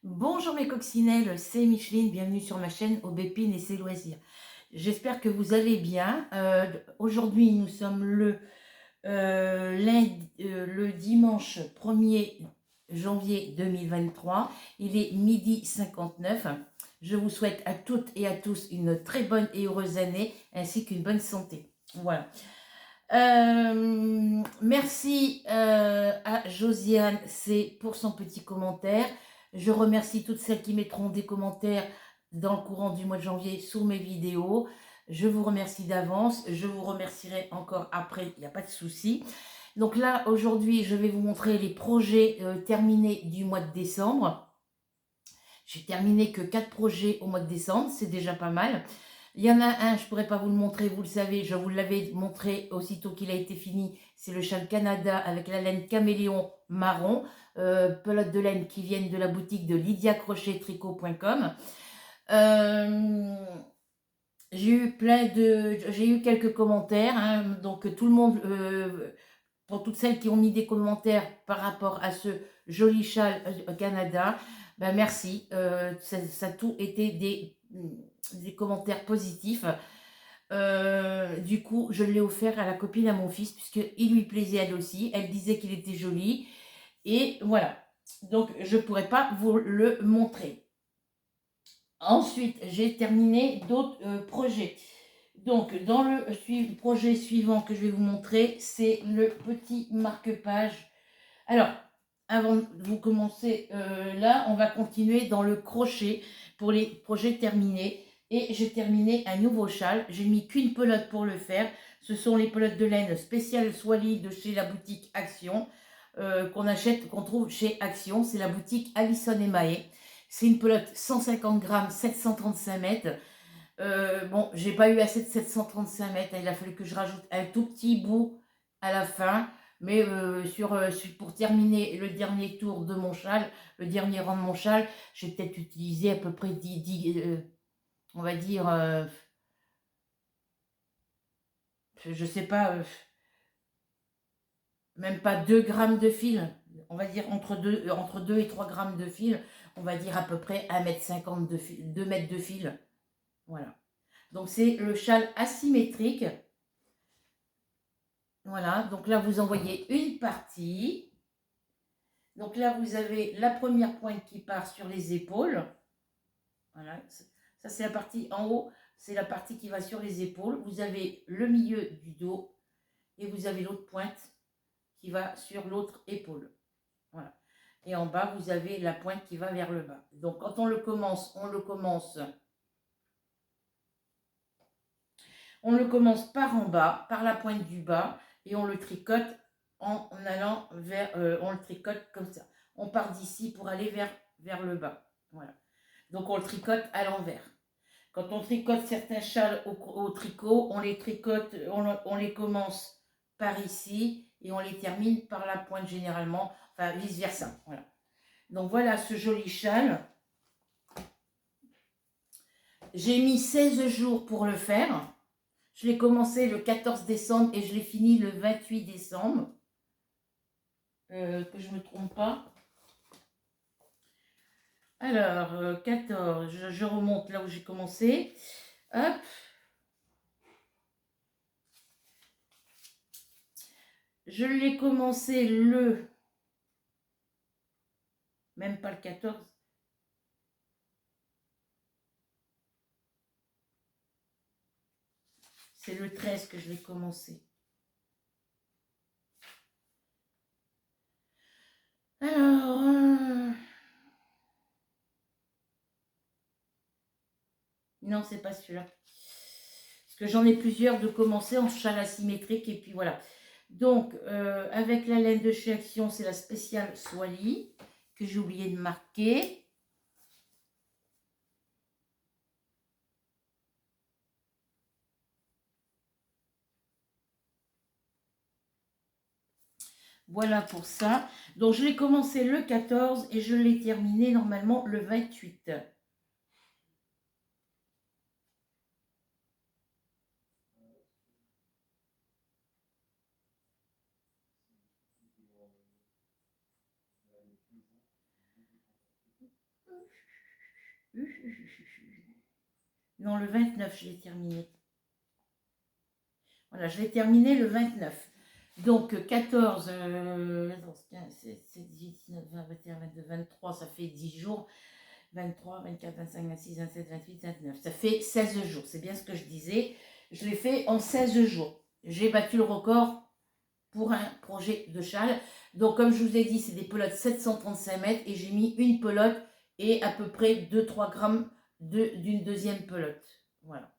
Bonjour mes coccinelles, c'est Micheline, bienvenue sur ma chaîne Aubépine et ses loisirs. J'espère que vous allez bien. Aujourd'hui, nous sommes le dimanche 1er janvier 2023. Il est midi 59. Je vous souhaite à toutes et à tous une très bonne et heureuse année ainsi qu'une bonne santé. Voilà. Merci à Josiane, c'est pour son petit commentaire. Je remercie toutes celles qui mettront des commentaires dans le courant du mois de janvier sous mes vidéos. Je vous remercie d'avance. Je vous remercierai encore après, il n'y a pas de souci. Donc là, aujourd'hui, je vais vous montrer les projets terminés du mois de décembre. J'ai terminé que 4 projets au mois de décembre, c'est déjà pas mal. Il y en a un, je ne pourrais pas vous le montrer, vous le savez, je vous l'avais montré aussitôt qu'il a été fini. C'est le châle Canada avec la laine caméléon marron, pelote de laine qui viennent de la boutique de lydiacrochettricot.com. J'ai eu quelques commentaires, hein, donc tout le monde, pour toutes celles qui ont mis des commentaires par rapport à ce joli châle Canada, ben merci, ça a tout été des commentaires positifs. Du coup, je l'ai offert à la copine à mon fils, puisqu'il lui plaisait elle aussi. Elle disait qu'il était joli. Et voilà. Donc, je ne pourrais pas vous le montrer. Ensuite, j'ai terminé d'autres projets. Donc, dans le projet suivant que je vais vous montrer, c'est le petit marque-page. Alors, avant de vous commencer là, on va continuer dans le crochet pour les projets terminés. Et j'ai terminé un nouveau châle. J'ai mis qu'une pelote pour le faire. Ce sont les pelotes de laine spéciales Swally de chez la boutique Action, qu'on trouve chez Action. C'est la boutique Alison et Mahé. C'est une pelote 150 grammes, 735 mètres. Bon, j'ai pas eu assez de 735 mètres. Il a fallu que je rajoute un tout petit bout à la fin. Mais pour terminer le dernier tour de mon châle, le dernier rang de mon châle, j'ai peut-être utilisé à peu près 10 on va dire, je sais pas, même pas 2 grammes de fil. On va dire entre 2 et 3 grammes de fil. On va dire à peu près 1,50 m de fil, 2 mètres de fil. Voilà. Donc c'est le châle asymétrique. Voilà, donc là vous envoyez une partie. Donc là vous avez la première pointe qui part sur les épaules. Voilà, ça c'est la partie en haut, c'est la partie qui va sur les épaules. Vous avez le milieu du dos et vous avez l'autre pointe qui va sur l'autre épaule. Voilà. Et en bas, vous avez la pointe qui va vers le bas. Donc quand on le commence par en bas, par la pointe du bas, et on le tricote en allant vers, on le tricote comme ça. On part d'ici pour aller vers le bas. Voilà. Donc on le tricote à l'envers. Quand on tricote certains châles au tricot, on les tricote, on les commence par ici et on les termine par la pointe généralement, enfin vice versa. Voilà. Donc voilà ce joli châle. J'ai mis 16 jours pour le faire. Je l'ai commencé le 14 décembre et je l'ai fini le 28 décembre. Que je ne me trompe pas. Alors, 14, je remonte là où j'ai commencé. Hop. Je l'ai commencé même pas le 14. C'est le 13 que je l'ai commencé. Alors, non, c'est pas celui-là. Parce que j'en ai plusieurs de commencer en châle asymétrique et puis voilà. Donc, avec la laine de chez Action, c'est la spéciale Swally que j'ai oublié de marquer. Voilà pour ça. Donc, je l'ai commencé le 14 et je l'ai terminé normalement le 28. Non, le 29, je l'ai terminé. Voilà, je l'ai terminé le 29. Donc 14, 15, 16, 18, 19, 20, 21, 22, 23, ça fait 10 jours. 23, 24, 25, 26, 27, 28, 29. Ça fait 16 jours. C'est bien ce que je disais. Je l'ai fait en 16 jours. J'ai battu le record pour un projet de châle. Donc, comme je vous ai dit, c'est des pelotes 735 mètres et j'ai mis une pelote et à peu près 2-3 grammes d'une deuxième pelote. Voilà.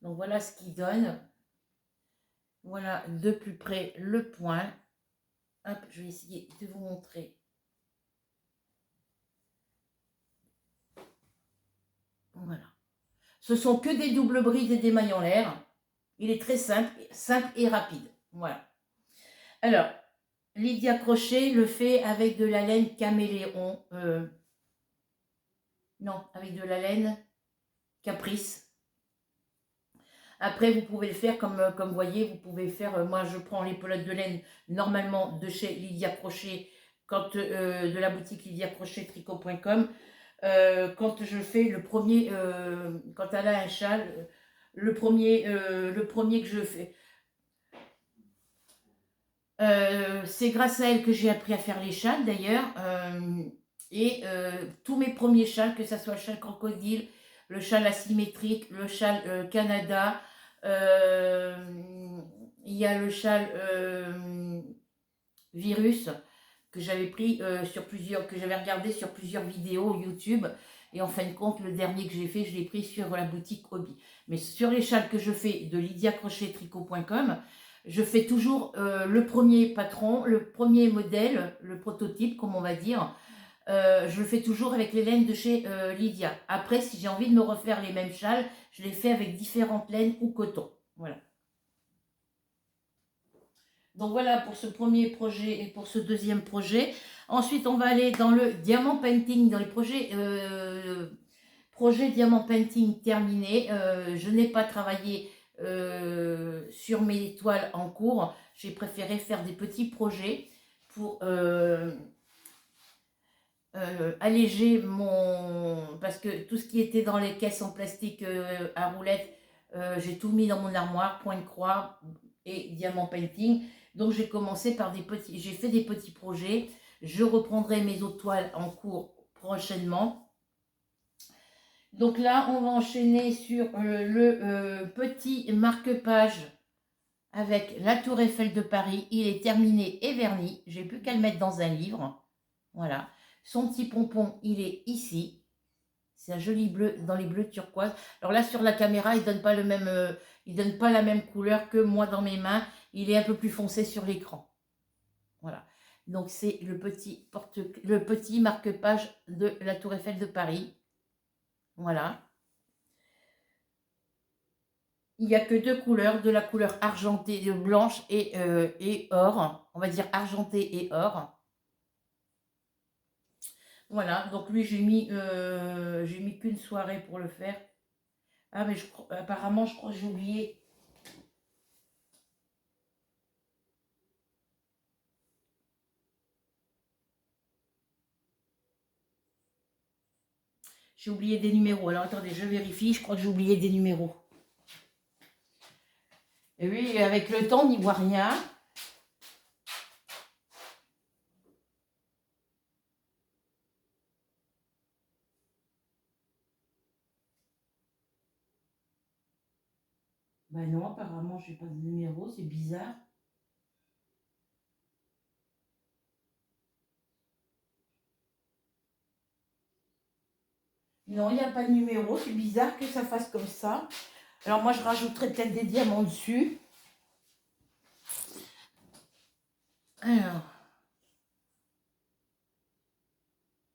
Donc, voilà ce qui donne. Voilà de plus près le point. Hop, je vais essayer de vous montrer. Voilà. Ce sont que des doubles brides et des mailles en l'air. Il est très simple et rapide. Voilà. Alors, Lydia Crochet le fait avec de la laine caméléon. Non, avec de la laine caprice. Après, vous pouvez le faire comme vous voyez, vous pouvez faire, moi je prends les pelotes de laine normalement de chez Lydia Crochet, de la boutique lydiacrochettricot.com. Quand je fais le premier, quand elle a un châle, le premier que je fais, c'est grâce à elle que j'ai appris à faire les châles d'ailleurs. Et tous mes premiers châles, que ce soit le châle crocodile, le châle asymétrique, le châle Canada, il y a le châle virus que j'avais pris que j'avais regardé sur plusieurs vidéos YouTube. Et en fin de compte, le dernier que j'ai fait, je l'ai pris sur la boutique Hobby. Mais sur les châles que je fais de lydiacrochettricot.com, je fais toujours le premier patron, le premier modèle, le prototype, comme on va dire. Je le fais toujours avec les laines de chez Lydia. Après, si j'ai envie de me refaire les mêmes châles, je les fais avec différentes laines ou coton. Voilà. Donc voilà pour ce premier projet et pour ce deuxième projet. Ensuite, on va aller dans le diamant painting, dans les projets diamant painting terminé. Je n'ai pas travaillé sur mes toiles en cours. J'ai préféré faire des petits projets pour alléger parce que tout ce qui était dans les caisses en plastique à roulettes, j'ai tout mis dans mon armoire, point de croix et diamant painting. Donc j'ai commencé par j'ai fait des petits projets. Je reprendrai mes autres toiles en cours prochainement. Donc là, on va enchaîner sur le petit marque-page avec la Tour Eiffel de Paris. Il est terminé et verni. J'ai plus qu'à le mettre dans un livre. Voilà. Son petit pompon, il est ici. C'est un joli bleu, dans les bleus turquoise. Alors là, sur la caméra, il donne pas la même couleur que moi dans mes mains. Il est un peu plus foncé sur l'écran. Voilà. Donc c'est le petit marque-page de la Tour Eiffel de Paris. Voilà. Il n'y a que deux couleurs, de la couleur argentée, blanche et or. On va dire argenté et or. Voilà, donc lui j'ai mis qu'une soirée pour le faire. Ah mais apparemment je crois que j'ai oublié. J'ai oublié des numéros. Alors attendez, je vérifie, je crois que j'ai oublié des numéros. Et oui, avec le temps, on n'y voit rien. Ben non, apparemment, je n'ai pas de numéro, c'est bizarre. Non, il n'y a pas de numéro, c'est bizarre que ça fasse comme ça. Alors moi, je rajouterai peut-être des diamants dessus. Alors.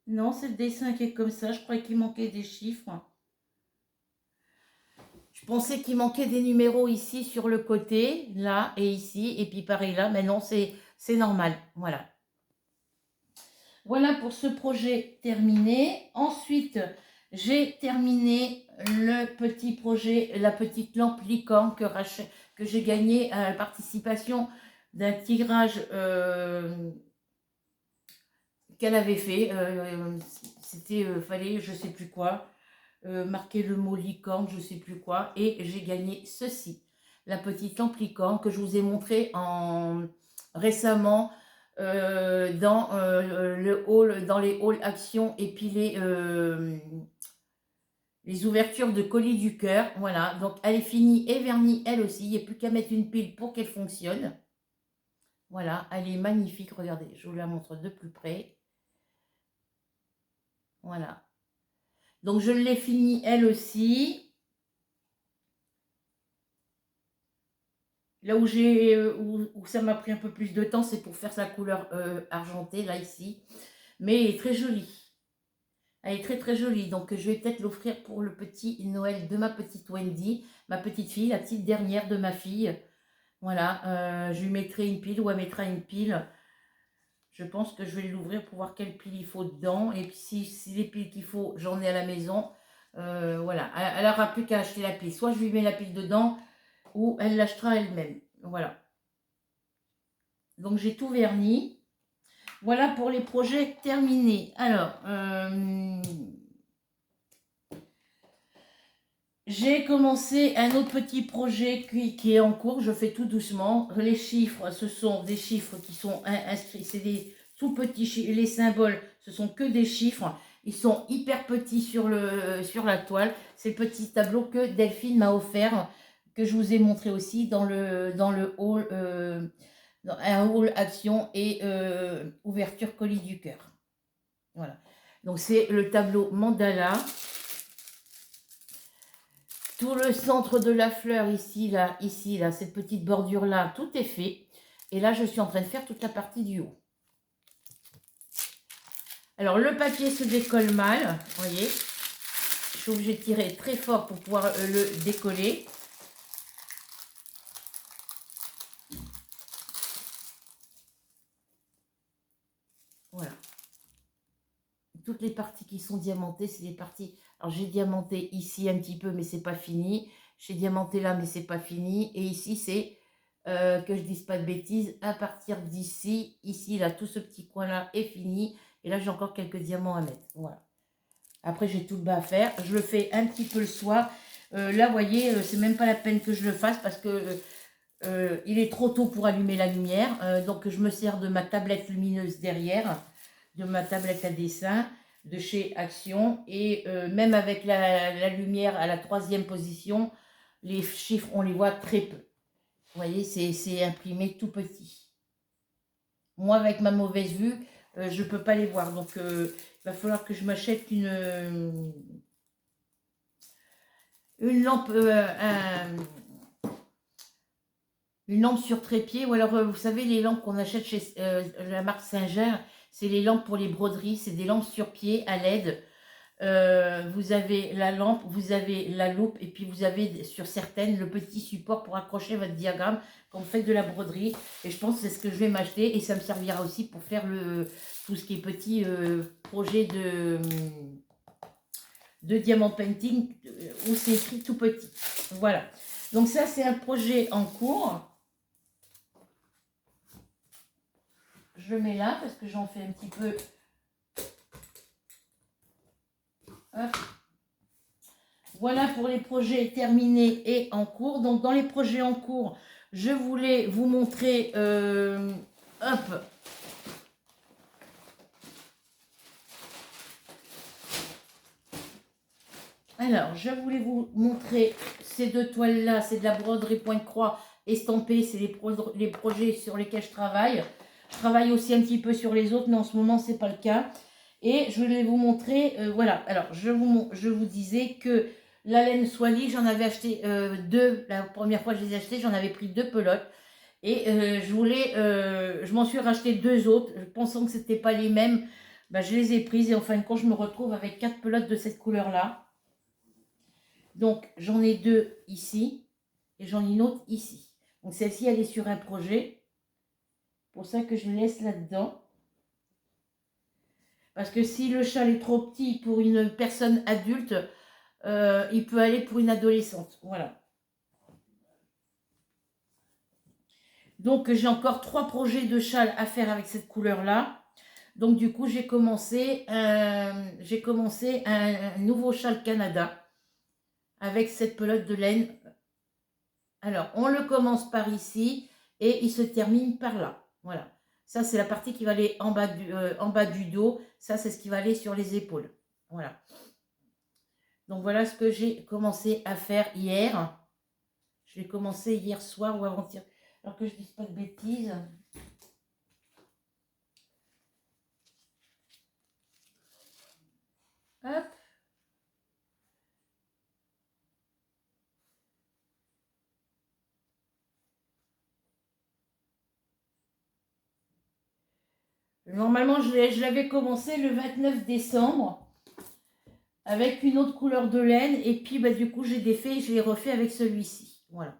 Non, c'est le dessin qui est comme ça. Je croyais qu'il manquait des chiffres. Je pensais qu'il manquait des numéros ici sur le côté, là et ici, et puis pareil là, mais non, c'est normal. Voilà. Voilà pour ce projet terminé. Ensuite, j'ai terminé le petit projet, la petite lampe licorne que j'ai gagné à la participation d'un tirage qu'elle avait fait. c'était, fallait, je sais plus quoi, marquer le mot licorne, je sais plus quoi, et j'ai gagné ceci, la petite lampe licorne que je vous ai montré récemment dans le hall, dans les halls Action et puis les ouvertures de colis du cœur. Voilà, donc elle est finie et vernie elle aussi. Il n'y a plus qu'à mettre une pile pour qu'elle fonctionne. Voilà, elle est magnifique. Regardez, je vous la montre de plus près. Voilà. Donc je l'ai finie elle aussi. Là où où ça m'a pris un peu plus de temps, c'est pour faire sa couleur argentée, là, ici. Mais elle est très jolie. Elle est très très jolie, donc je vais peut-être l'offrir pour le petit Noël de ma petite Wendy, ma petite fille, la petite dernière de ma fille. Voilà, je lui mettrai une pile ou elle mettra une pile. Je pense que je vais l'ouvrir pour voir quelle pile il faut dedans. Et puis si les piles qu'il faut, j'en ai à la maison. Voilà, elle n'aura plus qu'à acheter la pile. Soit je lui mets la pile dedans, ou elle l'achètera elle-même. Voilà. Donc j'ai tout verni. Voilà pour les projets terminés. Alors, j'ai commencé un autre petit projet qui est en cours. Je fais tout doucement. Les chiffres, ce sont des chiffres qui sont inscrits. C'est des tout petits chiffres. Les symboles, ce sont que des chiffres. Ils sont hyper petits sur la toile. C'est le petit tableau que Delphine m'a offert, que je vous ai montré aussi dans le hall, dans un hall action et ouverture colis du cœur. Voilà. Donc c'est le tableau mandala. Tout le centre de la fleur ici, là, cette petite bordure-là, tout est fait. Et là, je suis en train de faire toute la partie du haut. Alors, le papier se décolle mal, vous voyez. Je suis obligée de tirer très fort pour pouvoir le décoller. Voilà. Toutes les parties qui sont diamantées, c'est des parties... Alors, j'ai diamanté ici un petit peu, mais c'est pas fini. J'ai diamanté là, mais c'est pas fini. Et ici, c'est... que je dise pas de bêtises, à partir d'ici, ici, là, tout ce petit coin-là est fini. Et là, j'ai encore quelques diamants à mettre. Voilà. Après, j'ai tout le bas à faire. Je le fais un petit peu le soir. Là, vous voyez, c'est même pas la peine que je le fasse parce que il est trop tôt pour allumer la lumière. Donc, je me sers de ma tablette lumineuse derrière, de ma tablette à dessin de chez Action. Et même avec la lumière à la 3e position, les chiffres, on les voit très peu. Vous voyez, c'est imprimé tout petit. Moi, avec ma mauvaise vue, je ne peux pas les voir. Donc, il va falloir que je m'achète une lampe, une lampe sur trépied. Ou alors, vous savez, les lampes qu'on achète chez la marque Singer, c'est les lampes pour les broderies. C'est des lampes sur pied à LED. Vous avez la lampe, vous avez la loupe et puis vous avez sur certaines le petit support pour accrocher votre diagramme quand vous faites de la broderie. Et je pense que c'est ce que je vais m'acheter et ça me servira aussi pour faire tout ce qui est petit projet de diamant painting où c'est écrit tout petit. Voilà. Donc ça, c'est un projet en cours. Je le mets là parce que j'en fais un petit peu. Hop. Voilà pour les projets terminés et en cours. Donc, dans les projets en cours, je voulais vous montrer... hop. Alors, je voulais vous montrer ces deux toiles-là. C'est de la broderie pointe-croix estampée. C'est les projets sur lesquels je travaille. Je travaille aussi un petit peu sur les autres, mais en ce moment, ce n'est pas le cas. Et je voulais vous montrer... voilà. Alors, je vous disais que... la laine Swally, j'en avais acheté 2. La première fois que je les ai achetés, j'en avais pris 2 pelotes. Et je m'en suis racheté 2 autres, pensant que ce n'étaient pas les mêmes. Ben, je les ai prises et en fin de compte, je me retrouve avec 4 pelotes de cette couleur-là. Donc, j'en ai 2 ici et j'en ai une autre ici. Donc, celle-ci, elle est sur un projet. Pour ça que je le laisse là-dedans. Parce que si le châle est trop petit pour une personne adulte, il peut aller pour une adolescente. Voilà. Donc, j'ai encore 3 projets de châle à faire avec cette couleur-là. Donc du coup, j'ai commencé un nouveau châle Canada avec cette pelote de laine. Alors, on le commence par ici et il se termine par là. Voilà. Ça, c'est la partie qui va aller en bas du dos. Ça, c'est ce qui va aller sur les épaules. Voilà. Donc, voilà ce que j'ai commencé à faire hier. Je l'ai commencé hier soir ou avant-hier. Alors que je ne dise pas de bêtises. Hop. Normalement, je l'avais commencé le 29 décembre avec une autre couleur de laine. Et puis, bah, du coup, j'ai défait et je l'ai refait avec celui-ci. Voilà.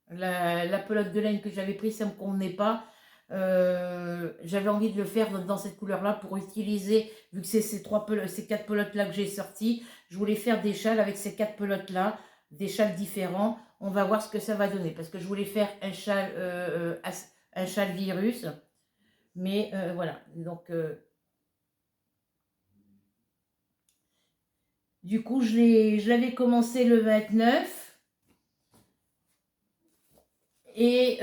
La pelote de laine que j'avais prise, ça ne me convenait pas. J'avais envie de le faire dans cette couleur-là pour utiliser, vu que c'est ces quatre pelotes-là que j'ai sorties, je voulais faire des châles avec ces quatre pelotes-là, des châles différents. On va voir ce que ça va donner, parce que je voulais faire un châle virus, mais voilà. Donc, du coup, je l'avais commencé le 29, et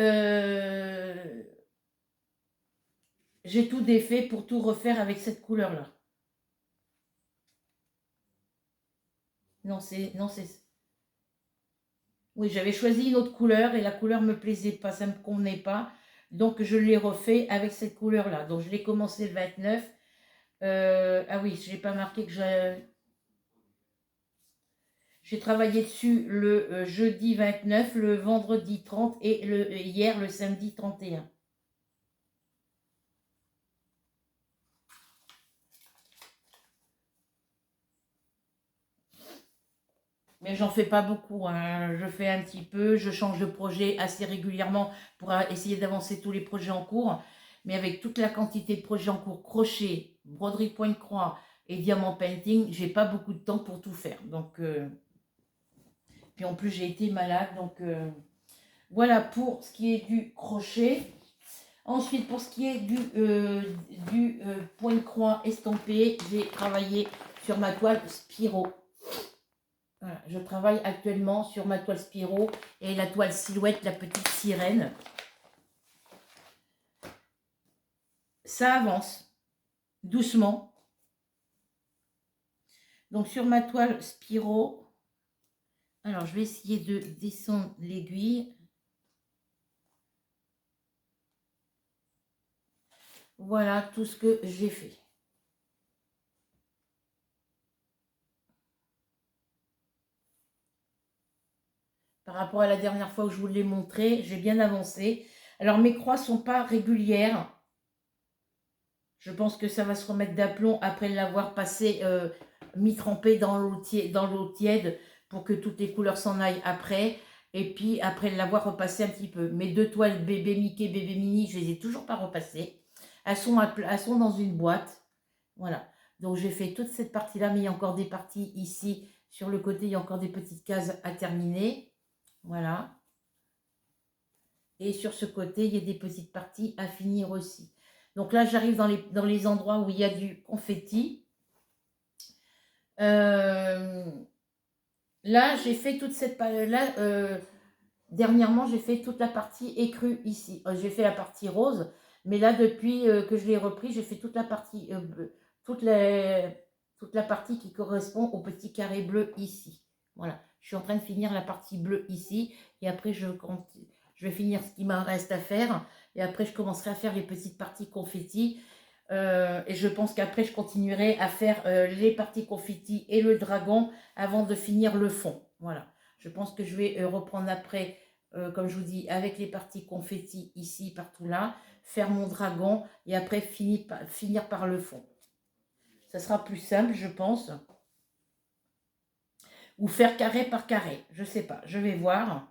j'ai tout défait pour tout refaire avec cette couleur-là. Non, c'est... Oui, j'avais choisi une autre couleur et la couleur ne me plaisait pas, ça ne me convenait pas. Donc, je l'ai refait avec cette couleur-là. Donc, je l'ai commencé le 29. Ah oui, je n'ai pas marqué que j'ai travaillé dessus le jeudi 29, le vendredi 30 et hier, le samedi 31. Mais j'en fais pas beaucoup, hein. Je fais un petit peu, je change de projet assez régulièrement pour essayer d'avancer tous les projets en cours. Mais avec toute la quantité de projets en cours, crochet, broderie point croix et diamant painting, j'ai pas beaucoup de temps pour tout faire. Donc, puis en plus j'ai été malade, donc voilà pour ce qui est du crochet. Ensuite, pour ce qui est du point croix estampé, j'ai travaillé sur ma toile Spiro. Voilà, je travaille actuellement sur ma toile Spiro et la toile Silhouette, la petite sirène. Ça avance doucement. Donc sur ma toile Spiro, alors je vais essayer de descendre l'aiguille. Voilà tout ce que j'ai fait. Par rapport à la dernière fois où je vous l'ai montré, j'ai bien avancé. Alors mes croix ne sont pas régulières. Je pense que ça va se remettre d'aplomb après l'avoir passé, mi-trempé dans l'eau tiède pour que toutes les couleurs s'en aillent après. Et puis après l'avoir repassé un petit peu. Mes deux toiles bébé Mickey, bébé Mini, je ne les ai toujours pas repassées. Elles sont dans une boîte. Voilà. Donc j'ai fait toute cette partie-là, mais il y a encore des parties ici. Sur le côté, il y a encore des petites cases à terminer. Voilà. Et sur ce côté, il y a des petites parties à finir aussi. Donc là, j'arrive dans les endroits où il y a du confetti. Là, j'ai fait toute cette... Là, dernièrement, j'ai fait toute la partie écrue ici. J'ai fait la partie rose. Mais là, depuis que je l'ai repris, j'ai fait toute la partie... toute la partie qui correspond au petit carré bleu ici. Voilà. Je suis en train de finir la partie bleue ici. Et après, je vais finir ce qui m'en reste à faire. Et après, je commencerai à faire les petites parties confetti. Et je pense qu'après, je continuerai à faire les parties confetti et le dragon avant de finir le fond. Voilà. Je pense que je vais reprendre après, comme je vous dis, avec les parties confetti ici, partout là, faire mon dragon et après finir par le fond. Ça sera plus simple, je pense. Ou faire carré par carré. Je sais pas. Je vais voir.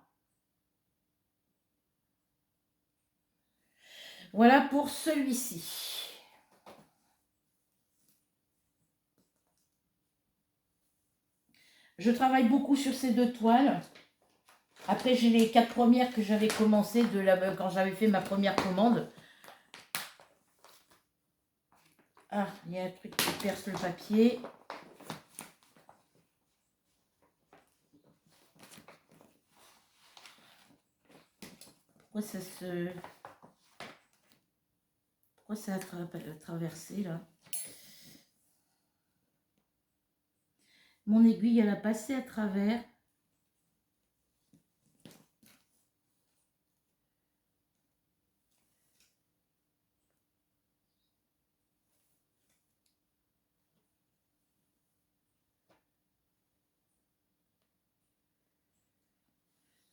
Voilà pour celui-ci. Je travaille beaucoup sur ces deux toiles. Après, j'ai les 4 premières que j'avais commencé quand j'avais fait ma première commande. Ah, il y a un truc qui perce le papier. Pourquoi ça se... Pourquoi ça a traversé là? Mon aiguille, elle a passé à travers.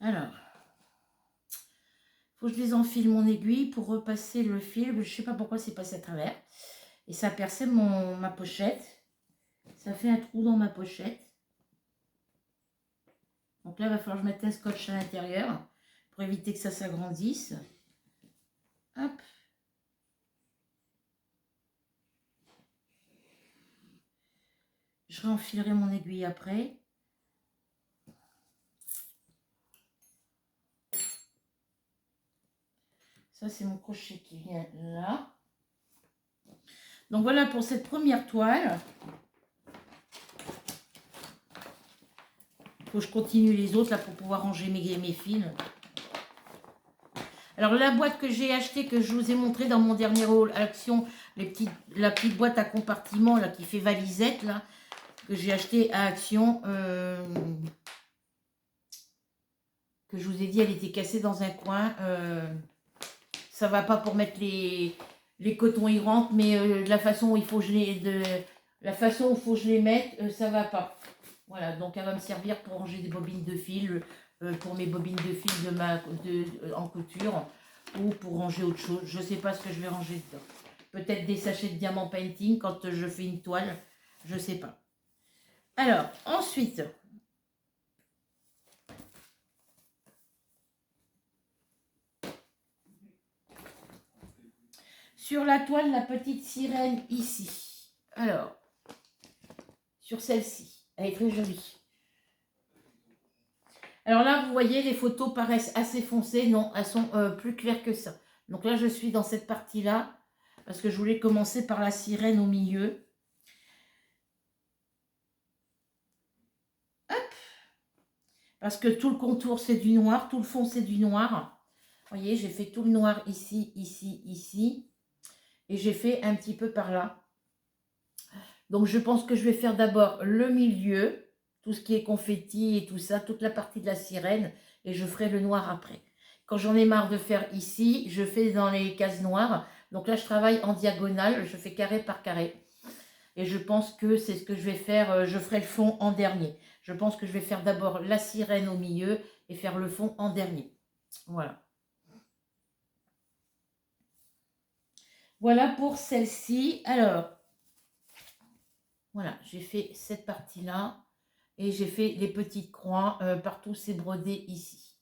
Alors, faut que je désenfile mon aiguille pour repasser le fil. Je ne sais pas pourquoi c'est passé à travers. Et ça a percé ma pochette. Ça fait un trou dans ma pochette. Donc là, il va falloir que je mette un scotch à l'intérieur pour éviter que ça s'agrandisse. Hop. Je réenfilerai mon aiguille après. Ça, c'est mon crochet qui vient là. Donc voilà pour cette première toile. Il faut que je continue les autres là pour pouvoir ranger mes fils. Alors la boîte que j'ai achetée, que je vous ai montré dans mon dernier haul action, la petite boîte à compartiment là qui fait valisette là, que j'ai acheté à Action, que je vous ai dit elle était cassée dans un coin. Ça va pas pour mettre les cotons, ils rentrent, mais de la façon où il faut que je les mette, ça va pas. Voilà, donc elle va me servir pour ranger des bobines de fil, pour mes bobines de fil en couture, ou pour ranger autre chose. Je sais pas ce que je vais ranger dedans. Peut-être des sachets de diamant painting quand je fais une toile, je sais pas. Alors, ensuite, sur la toile, la petite sirène ici. Alors, sur celle-ci, elle est très jolie. Alors là, vous voyez, les photos paraissent assez foncées. Non, elles sont plus claires que ça. Donc là, je suis dans cette partie-là, parce que je voulais commencer par la sirène au milieu. Hop. Parce que tout le contour, c'est du noir. Tout le fond, c'est du noir. Vous voyez, j'ai fait tout le noir ici, ici, ici. Et j'ai fait un petit peu par là. Donc, je pense que je vais faire d'abord le milieu, tout ce qui est confetti et tout ça, toute la partie de la sirène, et je ferai le noir après. Quand j'en ai marre de faire ici, je fais dans les cases noires. Donc là, je travaille en diagonale, je fais carré par carré. Et je pense que c'est ce que je vais faire, je ferai le fond en dernier. Je pense que je vais faire d'abord la sirène au milieu et faire le fond en dernier. Voilà. Voilà pour celle-ci. Alors, voilà, j'ai fait cette partie-là et j'ai fait les petites croix. Partout, c'est brodé ici.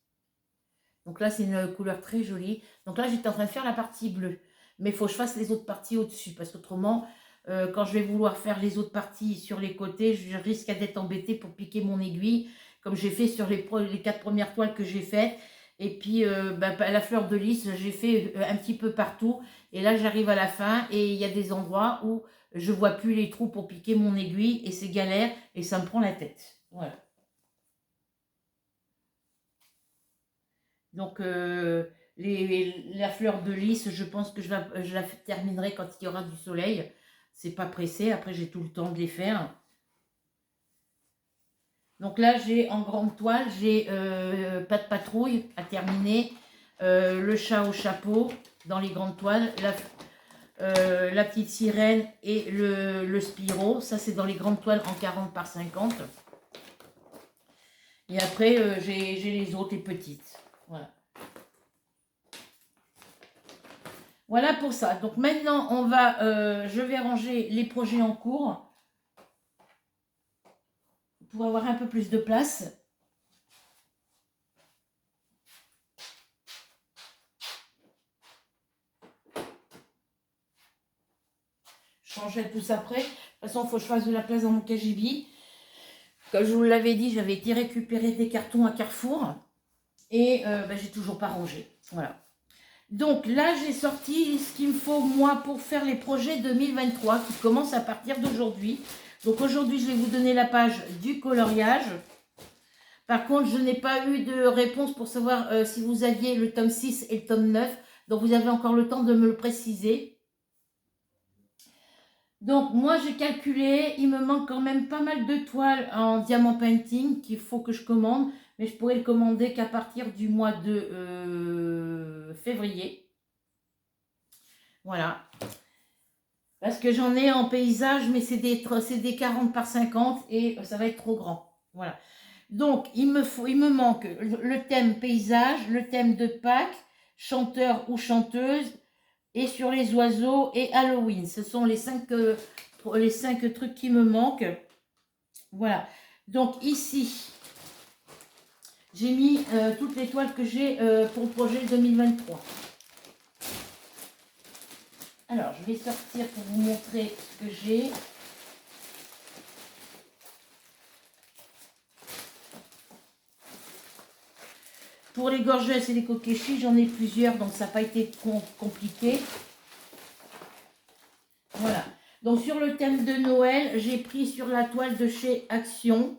Donc là, c'est une couleur très jolie. Donc là, j'étais en train de faire la partie bleue. Mais il faut que je fasse les autres parties au-dessus. Parce qu'autrement, quand je vais vouloir faire les autres parties sur les côtés, je risque d'être embêtée pour piquer mon aiguille. Comme j'ai fait sur les 4 premières toiles que j'ai faites. Et puis, la fleur de lys, j'ai fait un petit peu partout. Et là, j'arrive à la fin et il y a des endroits où je vois plus les trous pour piquer mon aiguille. Et c'est galère et ça me prend la tête. Voilà. Donc, la fleur de lys, je pense que je la terminerai quand il y aura du soleil. C'est pas pressé, après j'ai tout le temps de les faire. Donc là, j'ai en grande toile, j'ai pas de patrouille à terminer, le chat au chapeau dans les grandes toiles, la petite sirène et le Spirou. Ça, c'est dans les grandes toiles en 40 par 50. Et après, j'ai les autres, les petites. Voilà. Voilà pour ça. Donc maintenant, je vais ranger les projets en cours pour avoir un peu plus de place. Je changerai tout ça après. De toute façon, il faut que je fasse de la place dans mon cagibi. Comme je vous l'avais dit, j'avais été récupérer des cartons à Carrefour. Et j'ai toujours pas rangé. Voilà. Donc là, j'ai sorti ce qu'il me faut, moi, pour faire les projets 2023 qui commencent à partir d'aujourd'hui. Donc aujourd'hui, je vais vous donner la page du coloriage. Par contre, je n'ai pas eu de réponse pour savoir si vous aviez le tome 6 et le tome 9. Donc vous avez encore le temps de me le préciser. Donc moi, j'ai calculé, il me manque quand même pas mal de toiles en diamant painting qu'il faut que je commande. Mais je pourrais le commander qu'à partir du mois de février. Voilà. Parce que j'en ai en paysage, mais c'est des 40 par 50 et ça va être trop grand. Voilà. Donc, il me manque le thème paysage, le thème de Pâques, chanteur ou chanteuse, et sur les oiseaux et Halloween. Ce sont les cinq trucs qui me manquent. Voilà. Donc, ici, j'ai mis toutes les toiles que j'ai pour le projet 2023. Alors, je vais sortir pour vous montrer ce que j'ai. Pour les gorgesses et les kokeshi, j'en ai plusieurs, donc ça n'a pas été compliqué. Voilà. Donc, sur le thème de Noël, j'ai pris sur la toile de chez Action.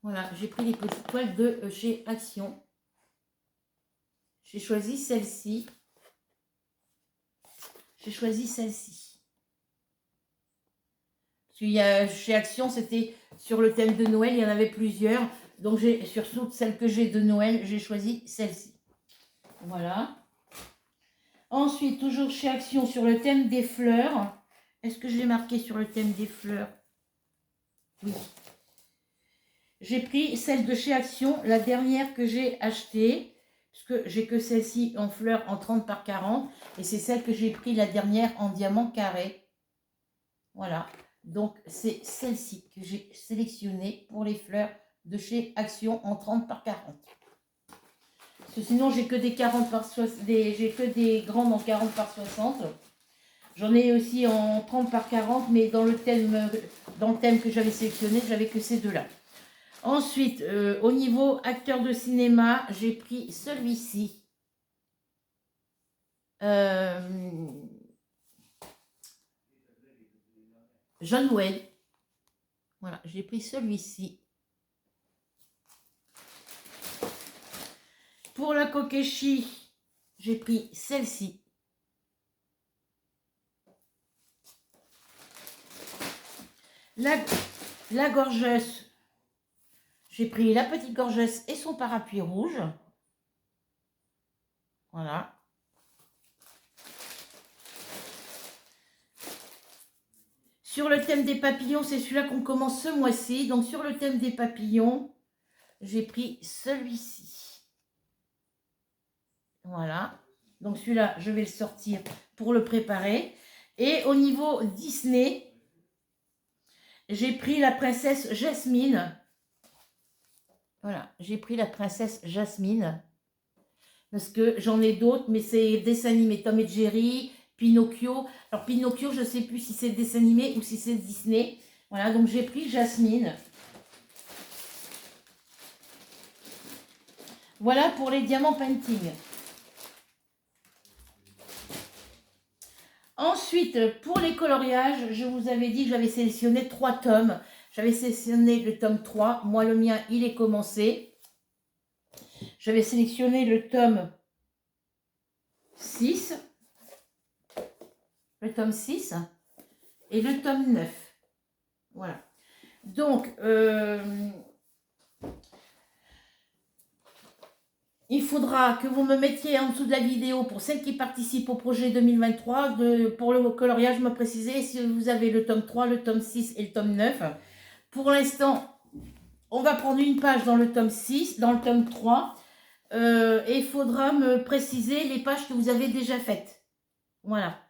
Voilà, j'ai pris les petites toiles de chez Action. J'ai choisi celle-ci. J'ai choisi celle-ci. Parce qu'il y a, chez Action, c'était sur le thème de Noël, il y en avait plusieurs. Donc, sur toutes celles que j'ai de Noël, j'ai choisi celle-ci. Voilà. Ensuite, toujours chez Action, sur le thème des fleurs. Est-ce que je l'ai marqué sur le thème des fleurs? Oui. J'ai pris celle de chez Action, la dernière que j'ai achetée. Parce que j'ai que celle-ci en fleurs en 30 par 40. Et c'est celle que j'ai pris la dernière en diamant carré. Voilà. Donc, c'est celle-ci que j'ai sélectionnée pour les fleurs de chez Action en 30 par 40. Parce que sinon, j'ai que des 40 par 60, j'ai que des grandes en 40 par 60. J'en ai aussi en 30 par 40, mais dans le thème que j'avais sélectionné, j'avais que ces deux-là. Ensuite, au niveau acteur de cinéma, j'ai pris celui-ci. John Wayne. Voilà, j'ai pris celui-ci. Pour la kokeshi, j'ai pris celle-ci. La gorgesse, j'ai pris la petite gorgesse et son parapluie rouge. Voilà. Sur le thème des papillons, c'est celui-là qu'on commence ce mois-ci. Donc, sur le thème des papillons, j'ai pris celui-ci. Voilà. Donc, celui-là, je vais le sortir pour le préparer. Et au niveau Disney, j'ai pris la princesse Jasmine. Voilà, j'ai pris la princesse Jasmine. Parce que j'en ai d'autres, mais c'est dessin animé Tom et Jerry, Pinocchio. Alors Pinocchio, je ne sais plus si c'est dessin animé ou si c'est Disney. Voilà, donc j'ai pris Jasmine. Voilà pour les diamants painting. Ensuite, pour les coloriages, je vous avais dit que j'avais sélectionné 3 tomes. J'avais sélectionné le tome 3. Moi, le mien, il est commencé. J'avais sélectionné le tome 6. Le tome 6 et le tome 9. Voilà. Donc, il faudra que vous me mettiez en dessous de la vidéo, pour celles qui participent au projet 2023, pour le coloriage, me préciser si vous avez le tome 3, le tome 6 et le tome 9. Pour l'instant, on va prendre une page dans le tome 6, dans le tome 3, et il faudra me préciser les pages que vous avez déjà faites. Voilà.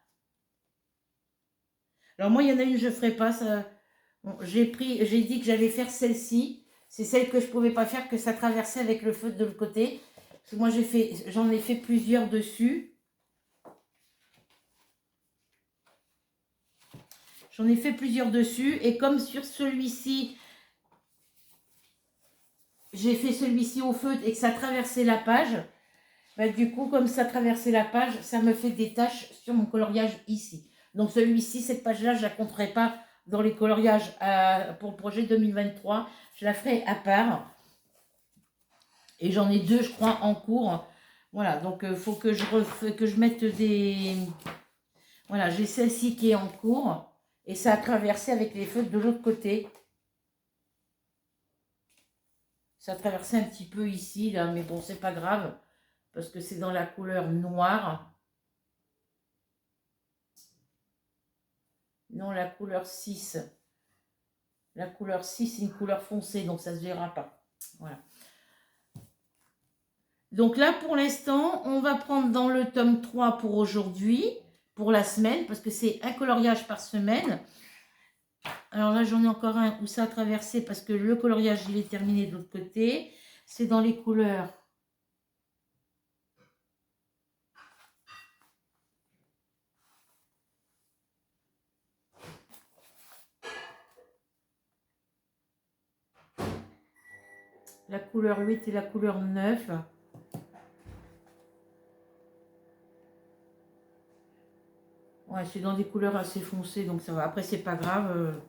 Alors moi, il y en a une, je ne ferai pas. Bon, j'ai dit que j'allais faire celle-ci. C'est celle que je ne pouvais pas faire, que ça traversait avec le feu de l'autre côté. Parce que moi, j'en ai fait plusieurs dessus. J'en ai fait plusieurs dessus. Et comme sur celui-ci, j'ai fait celui-ci au feutre et que ça traversait la page, bah, du coup, comme ça traversait la page, ça me fait des taches sur mon coloriage ici. Donc celui-ci, cette page-là, je ne la compterai pas dans les coloriages pour le projet 2023. Je la ferai à part. Et j'en ai 2, je crois, en cours. Voilà, donc il faut que je mette des... Voilà, j'ai celle-ci qui est en cours. Et ça a traversé avec les feutres de l'autre côté. Ça a traversé un petit peu ici, là, mais bon, c'est pas grave. Parce que c'est dans la couleur noire. Non, la couleur 6. La couleur 6, c'est une couleur foncée, donc ça ne se verra pas. Voilà. Donc là, pour l'instant, on va prendre dans le tome 3 pour aujourd'hui, pour la semaine, parce que c'est un coloriage par semaine. Alors là, j'en ai encore un où ça a traversé, parce que le coloriage, il est terminé de l'autre côté. C'est dans les couleurs. La couleur 8 et la couleur 9. Ouais, c'est dans des couleurs assez foncées, donc ça va. Après, c'est pas grave.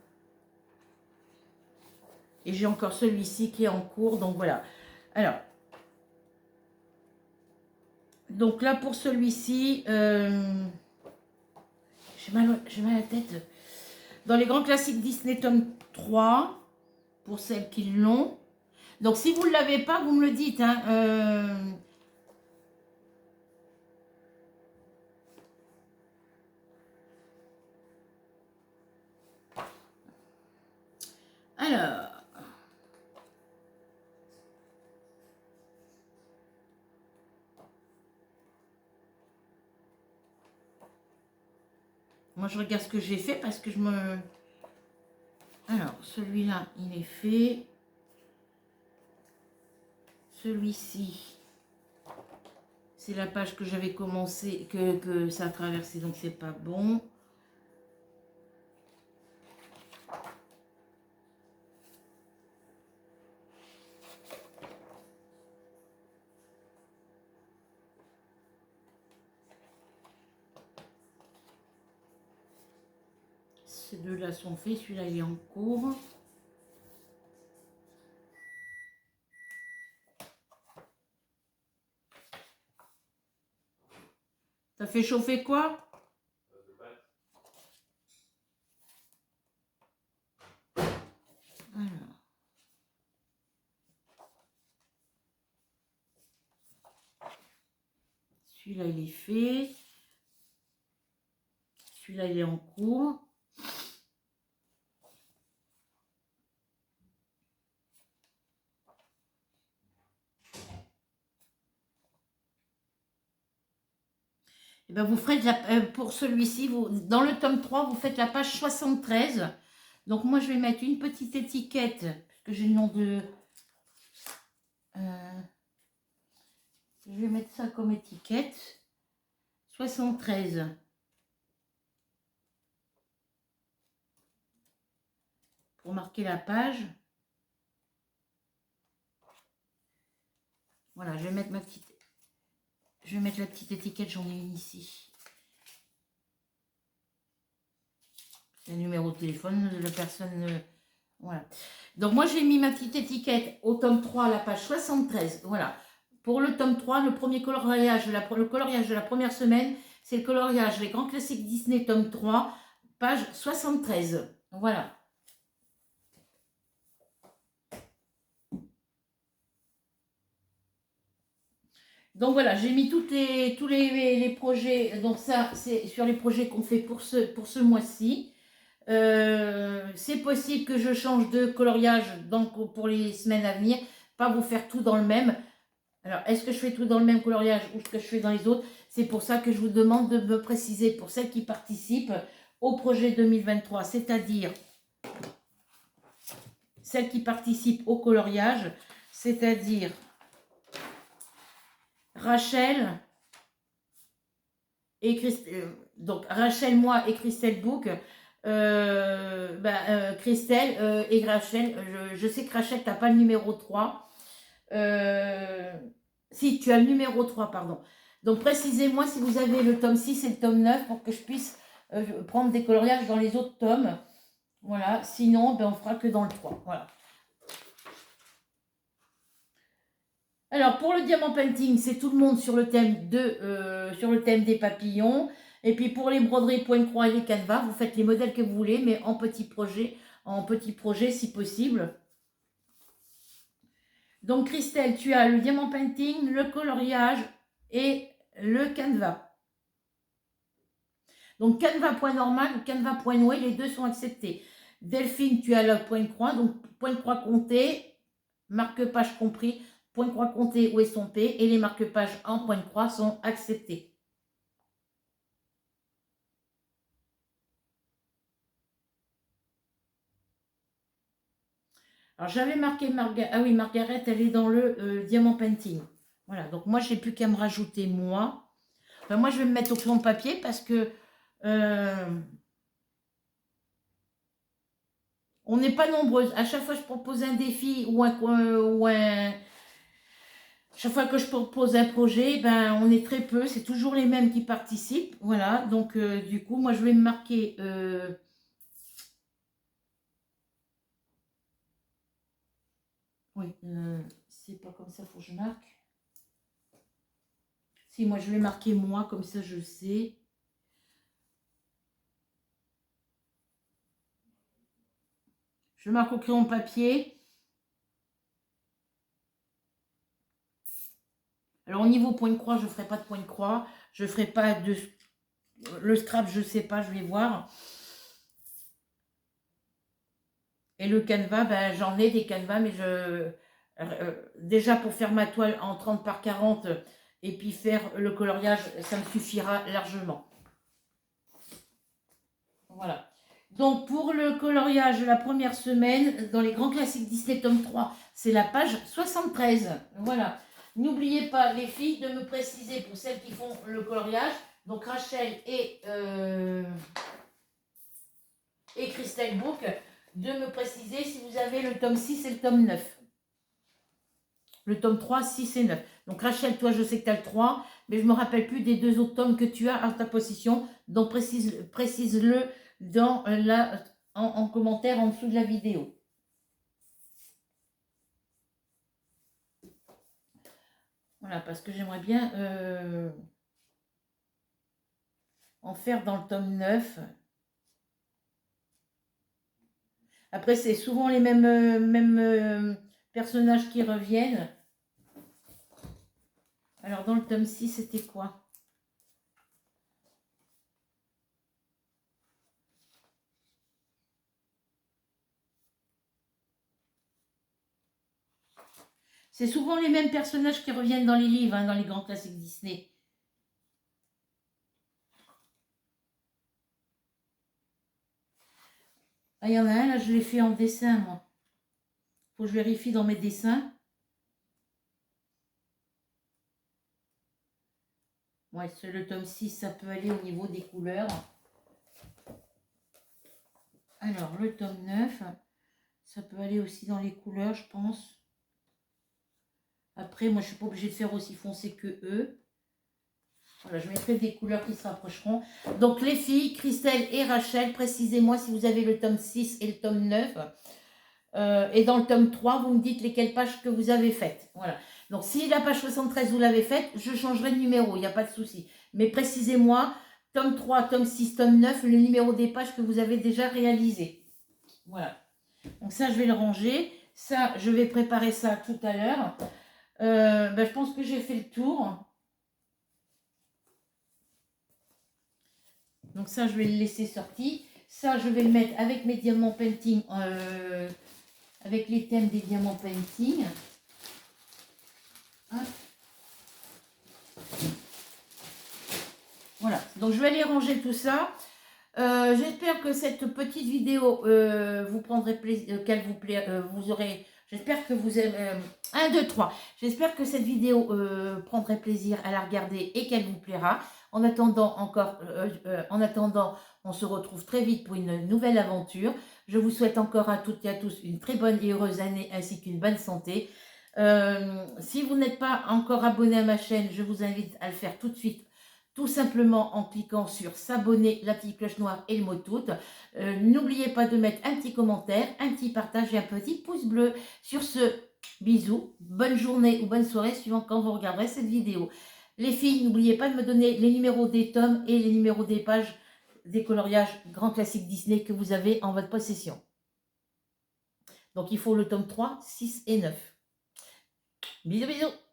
Et j'ai encore celui-ci qui est en cours, donc voilà. Alors, donc là, pour celui-ci, j'ai mal à la tête. Dans les grands classiques Disney tome 3, pour celles qui l'ont. Donc, si vous ne l'avez pas, vous me le dites. Hein, Alors, moi je regarde ce que j'ai fait parce que je me... Alors, celui-là, il est fait. Celui-ci, c'est la page que j'avais commencé, que ça a traversé, donc c'est pas bon. Ces deux-là sont faits, celui-là il est en cours. Ça fait chauffer quoi? Alors. Celui-là il est fait. Celui-là il est en cours. Et ben vous ferez pour celui-ci, dans le tome 3, vous faites la page 73. Donc moi je vais mettre une petite étiquette, puisque j'ai le nom de... je vais mettre ça comme étiquette. 73. Pour marquer la page. Voilà, je vais mettre ma petite... Je vais mettre la petite étiquette, j'en ai une ici. C'est le numéro de téléphone de la personne... voilà. Donc moi j'ai mis ma petite étiquette au tome 3 à la page 73. Voilà. Pour le tome 3, le premier coloriage, le coloriage de la première semaine, c'est le coloriage Les Grands Classiques Disney tome 3, page 73. Voilà. Donc voilà, j'ai mis tous les projets. Donc ça, c'est sur les projets qu'on fait pour ce mois-ci. C'est possible que je change de coloriage pour les semaines à venir, pas vous faire tout dans le même. Alors, est-ce que je fais tout dans le même coloriage ou ce que je fais dans les autres? C'est pour ça que je vous demande de me préciser pour celles qui participent au projet 2023, c'est-à-dire celles qui participent au coloriage, c'est-à-dire Rachel et donc Rachel, moi et Christelle Book. Christelle et Rachel, je sais que Rachel, tu n'as pas le numéro 3. Si, tu as le numéro 3, pardon. Donc, précisez-moi si vous avez le tome 6 et le tome 9 pour que je puisse prendre des coloriages dans les autres tomes. Voilà, sinon, ben, on fera que dans le 3. Voilà. Alors, pour le diamant painting, c'est tout le monde sur le thème sur le thème des papillons. Et puis, pour les broderies point-croix et les canevas, vous faites les modèles que vous voulez, mais en petit projet si possible. Donc, Christelle, tu as le diamant painting, le coloriage et le canevas. Donc, canevas point normal ou canevas point noué, les deux sont acceptés. Delphine, tu as le point de croix, donc point de croix compté, marque-page compris, point de croix compté ou estompé, et les marque-pages en point de croix sont acceptés. Alors, j'avais marqué ah oui, Margaret, elle est dans le diamant painting. Voilà, donc moi, je n'ai plus qu'à me rajouter moi. Enfin, moi, je vais me mettre au crayon de papier parce que on n'est pas nombreuses. À chaque fois que je propose un défi chaque fois que je propose un projet, ben, on est très peu. C'est toujours les mêmes qui participent. Voilà, donc du coup, moi, je vais me marquer... oui, c'est pas comme ça, il faut que je marque. Si, moi, je vais marquer moi, comme ça, je sais. Je marque au crayon papier. Alors, au niveau point de croix, je ne ferai pas de point de croix. Je ne ferai pas de... Le scrap, je ne sais pas, je vais voir. Et le canevas, ben, j'en ai des canevas, mais déjà pour faire ma toile en 30 par 40 et puis faire le coloriage, ça me suffira largement. Voilà. Donc pour le coloriage, la première semaine, dans les grands classiques Disney tome 3, c'est la page 73. Voilà. N'oubliez pas, les filles, de me préciser pour celles qui font le coloriage, donc Rachel et Christelle Book, de me préciser si vous avez le tome 6 et le tome 9. Le tome 3, 6 et 9. Donc Rachel, toi, je sais que tu as le 3, mais je ne me rappelle plus des deux autres tomes que tu as à ta possession. Donc précise-le dans en commentaire en dessous de la vidéo. Voilà, parce que j'aimerais bien en faire dans le tome 9. Après, c'est souvent les mêmes personnages qui reviennent. Alors, dans le tome 6, c'était quoi? C'est souvent les mêmes personnages qui reviennent dans les livres, hein, dans les grands classiques Disney. Ah, il y en a un, là, je l'ai fait en dessin, moi. Faut que je vérifie dans mes dessins. Ouais, c'est le tome 6, ça peut aller au niveau des couleurs. Alors, le tome 9, ça peut aller aussi dans les couleurs, je pense. Après, moi, je ne suis pas obligée de faire aussi foncé que eux. Voilà, je mettrai des couleurs qui se rapprocheront. Donc, les filles, Christelle et Rachel, précisez-moi si vous avez le tome 6 et le tome 9. Et dans le tome 3, vous me dites lesquelles pages que vous avez faites. Voilà. Donc, si la page 73, vous l'avez faite, je changerai de numéro, il n'y a pas de souci. Mais précisez-moi, tome 3, tome 6, tome 9, le numéro des pages que vous avez déjà réalisé. Voilà. Donc ça, je vais le ranger. Ça, je vais préparer ça tout à l'heure. Je pense que j'ai fait le tour. Donc ça, je vais le laisser sorti. Ça, je vais le mettre avec mes diamants painting, avec les thèmes des diamants painting. Hop. Voilà, donc je vais aller ranger tout ça. J'espère que cette petite vidéo vous prendrez plaisir, qu'elle vous plaît, vous aurez... J'espère que vous aimez... 1, 2, 3. J'espère que cette vidéo prendrait plaisir à la regarder et qu'elle vous plaira. En attendant, on se retrouve très vite pour une nouvelle aventure. Je vous souhaite encore à toutes et à tous une très bonne et heureuse année ainsi qu'une bonne santé. Si vous n'êtes pas encore abonné à ma chaîne, je vous invite à le faire tout de suite, tout simplement en cliquant sur s'abonner, la petite cloche noire et le mot toutes. N'oubliez pas de mettre un petit commentaire, un petit partage et un petit pouce bleu. Sur ce, bisous, bonne journée ou bonne soirée suivant quand vous regarderez cette vidéo. Les filles, n'oubliez pas de me donner les numéros des tomes et les numéros des pages des coloriages Grand Classique Disney que vous avez en votre possession. Donc il faut le tome 3, 6 et 9. Bisous, bisous.